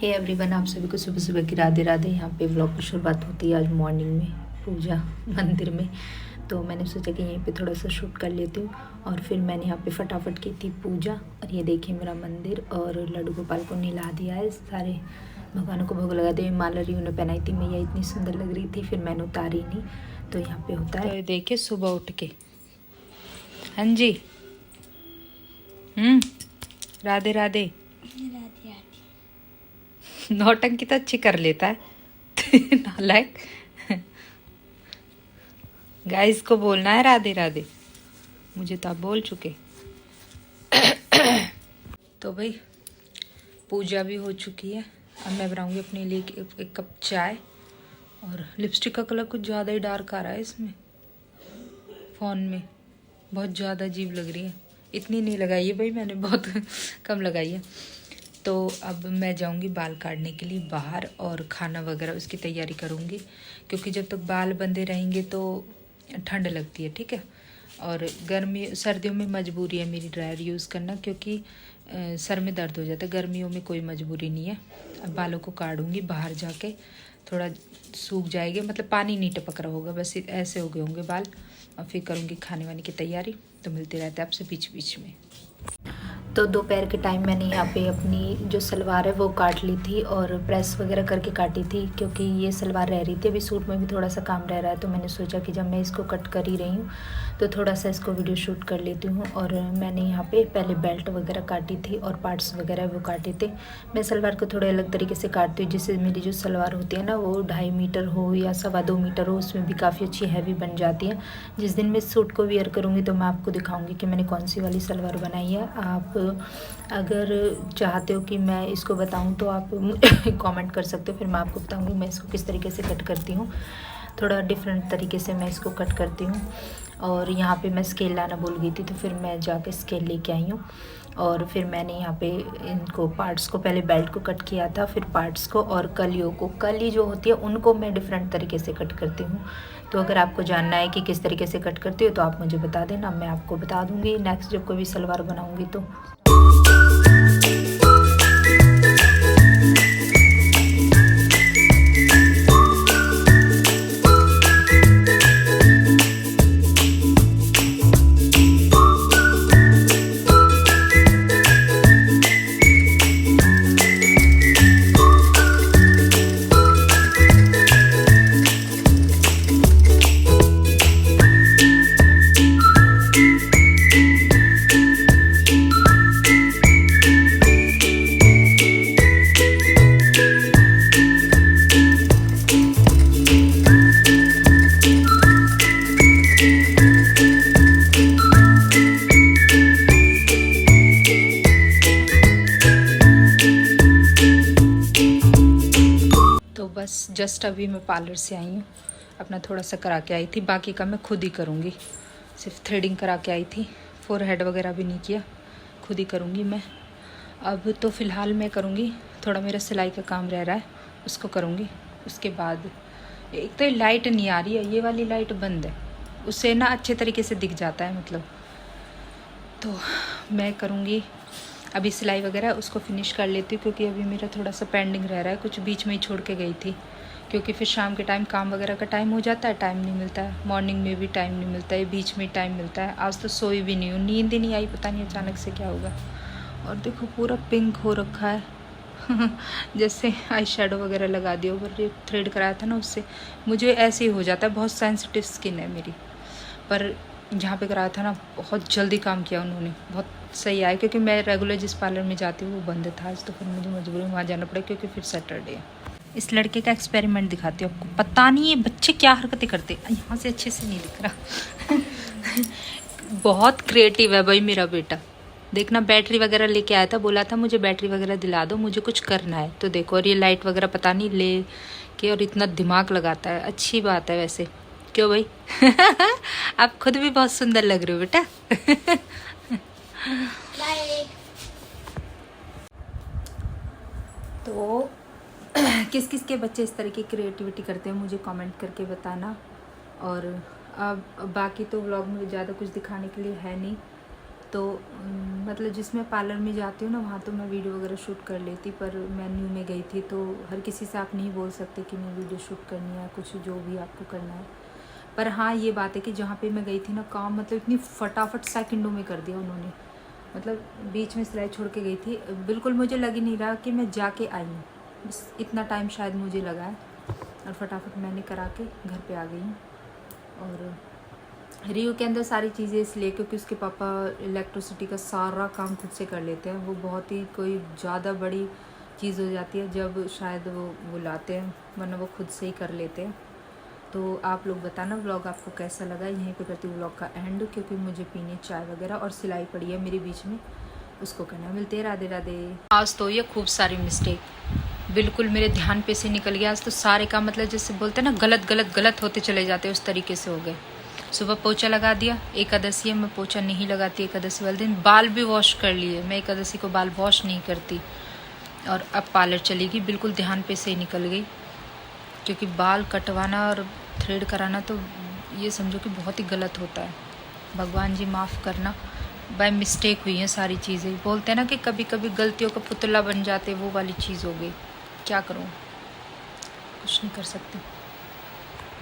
Hey everyone, आप सभी को सुबह सुबह की राधे राधे। यहाँ पे व्लॉग की शुरुआत होती है आज मॉर्निंग में पूजा मंदिर में। तो मैंने सोचा कि यहीं पे थोड़ा सा शूट कर लेती हूँ और फिर मैंने यहाँ पे फटाफट की थी पूजा। और ये देखिए मेरा मंदिर, और लड्डू गोपाल को नहला दिया है, सारे भगवानों को भोग लगा दिया। माला री उन्हें पहनाई थी, मैया इतनी सुंदर लग रही थी, फिर मैंने उतारी नहीं। तो यहाँ पे होता है, तो देखिए सुबह उठ के, हाँ जी, राधे राधे। नौटंकी तो अच्छी कर लेता है नालायक। गाइस को बोलना है राधे राधे, मुझे तो आप बोल चुके। तो भाई पूजा भी हो चुकी है। अब मैं बनाऊंगी अपने लिए एक कप चाय। और लिपस्टिक का कलर कुछ ज़्यादा ही डार्क आ रहा है इसमें, फ़ोन में बहुत ज़्यादा अजीब लग रही है। इतनी नहीं लगाई है भाई मैंने, बहुत कम लगाई है। तो अब मैं जाऊंगी बाल काटने के लिए बाहर, और खाना वगैरह उसकी तैयारी करूंगी, क्योंकि जब तक बाल बंधे रहेंगे तो ठंड लगती है, ठीक है। और सर्दियों में मजबूरी है मेरी ड्रायर यूज़ करना, क्योंकि सर में दर्द हो जाता है। गर्मियों में कोई मजबूरी नहीं है। अब बालों को काटूंगी बाहर जाके, थोड़ा सूख जाएंगे, मतलब पानी नहीं टपक रहा होगा, बस ऐसे हो गए होंगे बाल। और फिर करूँगी खाने वाने की तैयारी। तो मिलते रहते हैं आपसे बीच बीच में। तो दोपहर के टाइम मैंने यहाँ पे अपनी जो सलवार है वो काट ली थी, और प्रेस वगैरह करके काटी थी, क्योंकि ये सलवार रह रही थी। अभी सूट में भी थोड़ा सा काम रह रहा है, तो मैंने सोचा कि जब मैं इसको कट कर ही रही हूँ तो थोड़ा सा इसको वीडियो शूट कर लेती हूँ। और मैंने यहाँ पे पहले बेल्ट वगैरह काटी थी और पार्ट्स वगैरह वो काटे थे। मैं सलवार को थोड़े अलग तरीके से काटती हूँ, जिससे मेरी जो सलवार होती है ना वो 2.5 मीटर हो या 2.25 मीटर हो, उसमें भी काफ़ी अच्छी हैवी बन जाती है। जिस दिन मैं सूट को वियर करूँगी तो मैं आपको दिखाऊँगी कि मैंने कौन सी वाली सलवार बनाई है। आप अगर चाहते हो कि मैं इसको बताऊं तो आप कमेंट कर सकते हो, फिर मैं आपको बताऊंगी मैं इसको किस तरीके से कट करती हूँ। थोड़ा डिफरेंट तरीके से मैं इसको कट करती हूँ। और यहाँ पे मैं स्केल लाना भूल गई थी, तो फिर मैं जाके स्केल लेके आई हूँ। और फिर मैंने यहाँ पे इनको पार्ट्स को, पहले बेल्ट को कट किया था, फिर पार्ट्स को, और कलियों को, कली जो होती है उनको मैं डिफरेंट तरीके से कट करती हूँ। तो अगर आपको जानना है कि किस तरीके से कट करती हो तो आप मुझे बता देना, मैं आपको बता दूँगी नेक्स्ट जब कोई भी सलवार बनाऊँगी तो। बस जस्ट अभी मैं पार्लर से आई हूँ, अपना थोड़ा सा करा के आई थी, बाकी का मैं खुद ही करूँगी। सिर्फ थ्रेडिंग करा के आई थी, फोरहेड वगैरह भी नहीं किया, खुद ही करूँगी मैं। अब तो फ़िलहाल मैं करूँगी, थोड़ा मेरा सिलाई का काम रह रहा है उसको करूँगी। उसके बाद एक तो लाइट नहीं आ रही है, ये वाली लाइट बंद है, उससे ना अच्छे तरीके से दिख जाता है मतलब। तो मैं करूँगी अभी सिलाई वगैरह, उसको फिनिश कर लेती हूँ, क्योंकि अभी मेरा थोड़ा सा पेंडिंग रह रहा है, कुछ बीच में ही छोड़ के गई थी। क्योंकि फिर शाम के टाइम काम वगैरह का टाइम हो जाता है, टाइम नहीं मिलता है, मॉर्निंग में भी टाइम नहीं मिलता है, बीच में टाइम मिलता है। आज तो सोई भी नहीं हूँ, नींद ही नहीं आई, पता नहीं अचानक से क्या होगा। और देखो पूरा पिंक हो रखा है जैसे आई शेडो वगैरह लगा दिया, ऊपर थ्रेड कराया था ना उससे मुझे ऐसे ही हो जाता है। बहुत सेंसिटिव स्किन है मेरी, पर जहाँ पे कराया था ना बहुत जल्दी काम किया उन्होंने, बहुत सही आया। क्योंकि मैं रेगुलर जिस पार्लर में जाती हूँ वो बंद था आज, तो फिर मुझे मजबूरी में वहाँ जाना पड़ा, क्योंकि फिर सैटरडे है। इस लड़के का एक्सपेरिमेंट दिखाती हूँ आपको, पता नहीं ये बच्चे क्या हरकतें करते हैं। यहाँ से अच्छे से नहीं दिख रहा बहुत क्रिएटिव है भाई मेरा बेटा। देखना बैटरी वगैरह लेके आया था, बोला था मुझे बैटरी वगैरह दिला दो, मुझे कुछ करना है। तो देखो, और ये लाइट वगैरह पता नहीं ले के, और इतना दिमाग लगाता है। अच्छी बात है वैसे, क्यों भाई आप खुद भी बहुत सुंदर लग रहे हो बेटा तो किस किस के बच्चे इस तरह की क्रिएटिविटी करते हैं मुझे कमेंट करके बताना। और अब बाकी तो व्लॉग में ज़्यादा कुछ दिखाने के लिए है नहीं, तो मतलब जिसमें पार्लर में जाती हूँ ना, वहाँ तो मैं वीडियो वगैरह शूट कर लेती, पर मैं न्यू में गई थी तो हर किसी से आप नहीं बोल सकते कि मैं वीडियो शूट करनी है, कुछ जो भी आपको करना है। पर हाँ ये बात है कि जहाँ पे मैं गई थी ना, काम मतलब इतनी फटाफट सेकंडों में कर दिया उन्होंने। मतलब बीच में सिलाई छोड़ के गई थी, बिल्कुल मुझे लग ही नहीं रहा कि मैं जाके आई हूँ, बस इतना टाइम शायद मुझे लगा है, और फटाफट मैंने करा के घर पे आ गई हूँ। और रियो के अंदर सारी चीज़ें इसलिए क्योंकि उसके पापा इलेक्ट्रिसिटी का सारा काम खुद से कर लेते हैं। वो बहुत ही कोई ज़्यादा बड़ी चीज़ हो जाती है जब शायद वो लाते हैं, वरना वो खुद से ही कर लेते हैं। तो आप लोग बताना व्लॉग आपको कैसा लगा। यहीं पे करती हूँ व्लॉग का एंड, क्योंकि मुझे पीने चाय वगैरह और सिलाई पड़ी है मेरे बीच में, उसको करना। मिलते हैं, राधे राधे। आज तो ये खूब सारी मिस्टेक बिल्कुल मेरे ध्यान पे से निकल गया। आज तो सारे काम मतलब जैसे बोलते हैं ना, गलत गलत गलत होते चले जाते, उस तरीके से हो गए। सुबह पोछा लगा दिया, एकादशी है, मैं पोछा नहीं लगाती एकादशी वाले दिन। बाल भी वॉश कर लिए, मैं एकादशी को बाल वॉश नहीं करती। और अब पार्लर चली गई, बिल्कुल ध्यान पे से निकल गई, क्योंकि बाल कटवाना और थ्रेड कराना तो ये समझो कि बहुत ही गलत होता है। भगवान जी माफ़ करना, बाय मिस्टेक हुई हैं सारी चीज़ें। बोलते हैं ना कि कभी कभी गलतियों का पुतला बन जाते, वो वाली चीज़ हो गई। क्या करूँ, कुछ नहीं कर सकती।